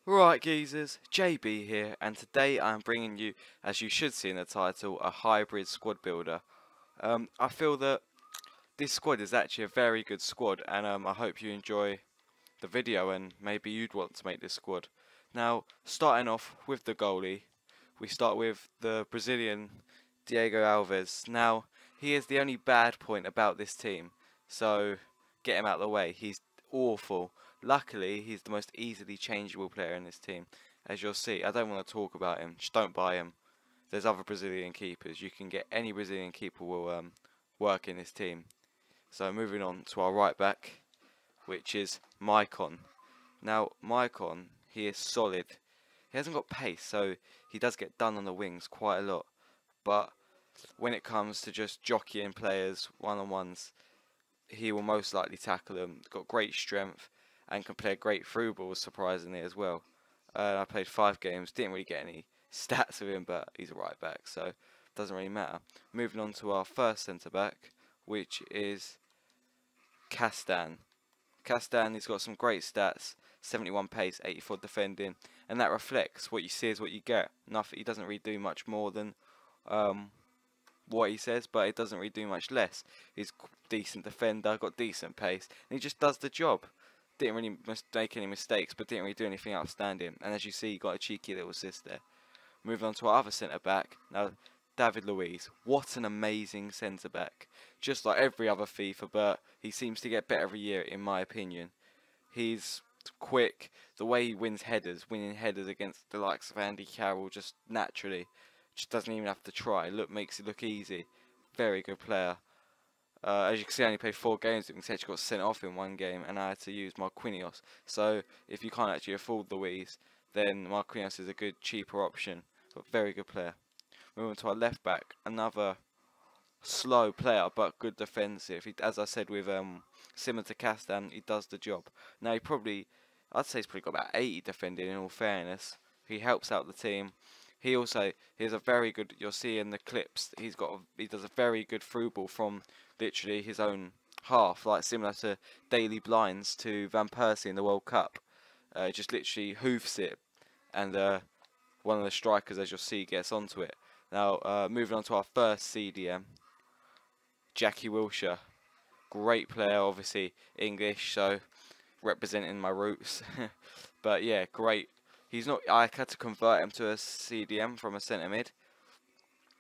Right, geezers, JB here, and today I'm bringing you, as you should see in the title, a hybrid squad builder. I feel that this squad is actually a very good squad, and I hope you enjoy the video and maybe you'd want to make this squad. Now, starting off with the goalie, we start with the Brazilian Diego Alves. Now, he is the only bad point about this team, so get him out of the way. He's awful. Luckily, he's the most easily changeable player in this team. As you'll see, I don't want to talk about him. Just don't buy him. There's other Brazilian keepers. You can get any Brazilian keeper will work in this team. So moving on to our right back, which is Maicon. Now, Maicon, he is solid. He hasn't got pace, so he does get done on the wings quite a lot. But when it comes to just jockeying players one-on-ones, he will most likely tackle them. Got great strength and can play great through balls, surprisingly, as well. I played 5 games, didn't really get any stats with him, but he's a right back, so it doesn't really matter. Moving on to our first centre back, which is Castan. Castan, he's got some great stats, 71 pace, 84 defending, and that reflects what you see is what you get. Nothing, he doesn't really do much more than what he says, but it doesn't really do much less. He's decent defender, got decent pace, and he just does the job. Didn't really make any mistakes, but didn't really do anything outstanding. And as you see, he got a cheeky little assist there. Moving on to our other centre back. Now, David Luiz. What an amazing centre back. Just like every other FIFA, but he seems to get better every year, in my opinion. He's quick. The way he wins headers, winning headers against the likes of Andy Carroll, just naturally. Just doesn't even have to try. Makes it look easy. Very good player. As you can see, I only played 4 games. He actually got sent off in 1 game, and I had to use Marquinhos. So if you can't actually afford Luiz, then Marquinhos is a good, cheaper option. But very good player. Moving to our left back, another slow player, but good defensive. As I said, with similar to Castan, he does the job. Now I'd say he's probably got about 80 defending. In all fairness, he helps out the team. He has a very good. You'll see in the clips. He does a very good through ball from literally his own half, like similar to Daily Blinds to Van Persie in the World Cup. Just literally hoofs it, and one of the strikers, as you'll see, gets onto it. Now, moving on to our first CDM, Jackie Wilshere. Great player, obviously English, so representing my roots. But yeah, great. I had to convert him to a CDM from a centre mid,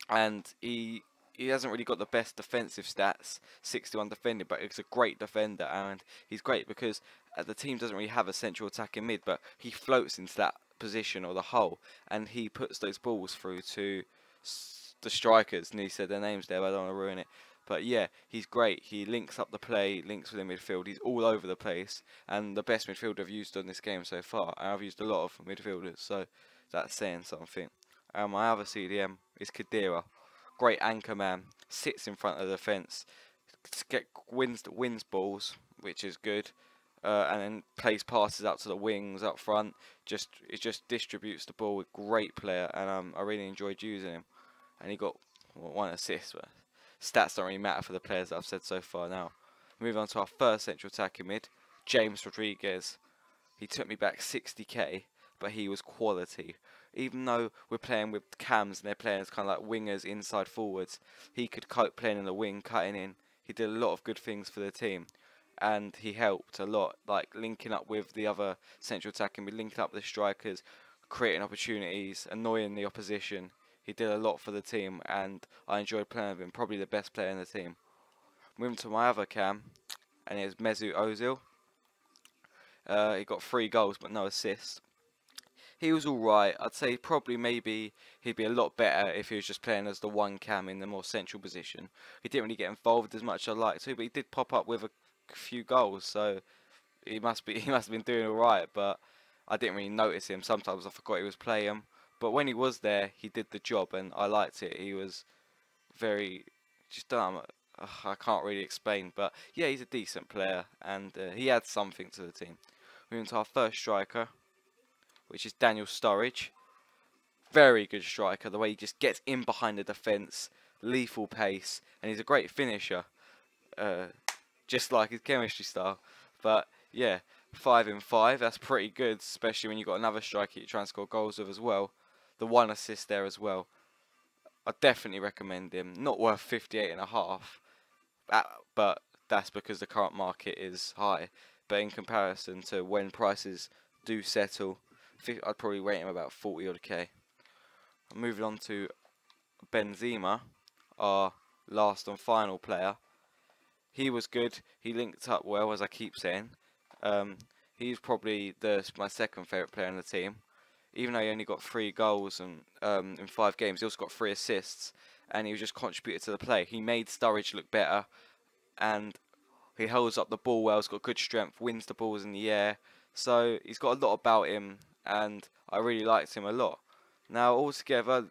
and he hasn't really got the best defensive stats, 61 defending, but he's a great defender, and he's great because the team doesn't really have a central attacking mid, but he floats into that position or the hole, and he puts those balls through to the strikers. And he said their names there, but I don't want to ruin it. But yeah, he's great. He links up the play, links with the midfield. He's all over the place, and the best midfielder I've used on this game so far. And I've used a lot of midfielders, so that's saying something. And my other CDM is Kadira. Great anchor man, sits in front of the defence, wins balls, which is good, and then plays passes out to the wings up front. It just distributes the ball. Great player, and I really enjoyed using him. And he got 1 assist. But stats don't really matter for the players that I've said so far. Now, moving on to our first central attacking mid, James Rodriguez. He took me back 60k, but he was quality. Even though we're playing with cams and they're playing as kind of like wingers, inside forwards, he could cope playing in the wing, cutting in. He did a lot of good things for the team, and he helped a lot, like linking up with the other central attacking, linking up with the strikers, creating opportunities, annoying the opposition. He did a lot for the team, and I enjoyed playing with him. Probably the best player in the team. Moving to my other cam, and it's Mesut Ozil. He got 3 goals but no assists. He was alright. I'd say probably maybe he'd be a lot better if he was just playing as the 1 cam in the more central position. He didn't really get involved as much as I'd like to, but he did pop up with a few goals, so he must have been doing alright, but I didn't really notice him. Sometimes I forgot he was playing, but when he was there, he did the job, and I liked it. He was very just dumb. I can't really explain, but yeah, he's a decent player, and he adds something to the team. Moving to our first striker, which is Daniel Sturridge. Very good striker, the way he just gets in behind the defence, lethal pace, and he's a great finisher, just like his chemistry style. But yeah, 5 in 5. That's pretty good, especially when you've got another striker you try and score goals with as well. The 1 assist there as well. I definitely recommend him. Not worth 58.5, but that's because the current market is high. But in comparison to when prices do settle, I'd probably rate him about 40 odd K. Moving on to Benzema, our last and final player. He was good. He linked up well, as I keep saying. He's probably my second favourite player in the team. Even though he only got 3 goals and in 5 games, he also got 3 assists, and he was just contributed to the play. He made Sturridge look better, and he holds up the ball well. He's got good strength, wins the balls in the air. So he's got a lot about him, and I really liked him a lot. Now altogether,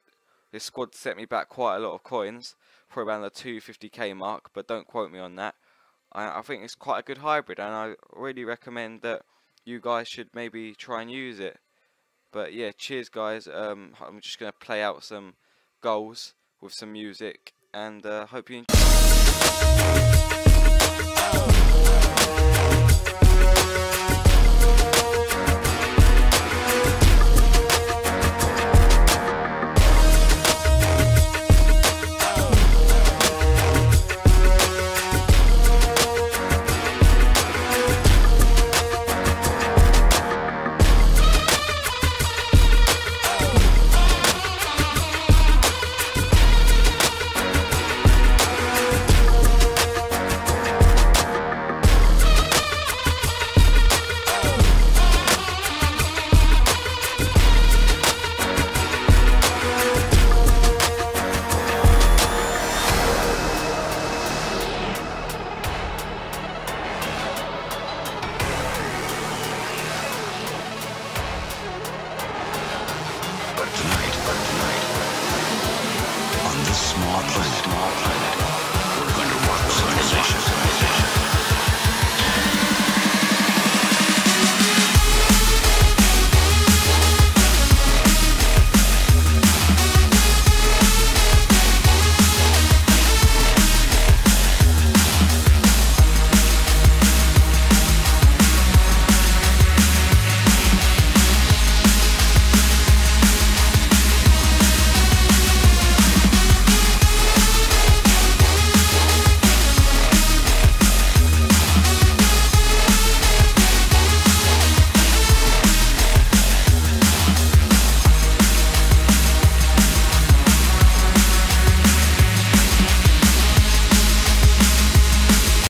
this squad set me back quite a lot of coins, for around the 250k mark, but don't quote me on that. I think it's quite a good hybrid, and I really recommend that you guys should maybe try and use it. But yeah, cheers guys. I'm just going to play out some goals with some music, and hope you enjoy. Tonight, on this small planet.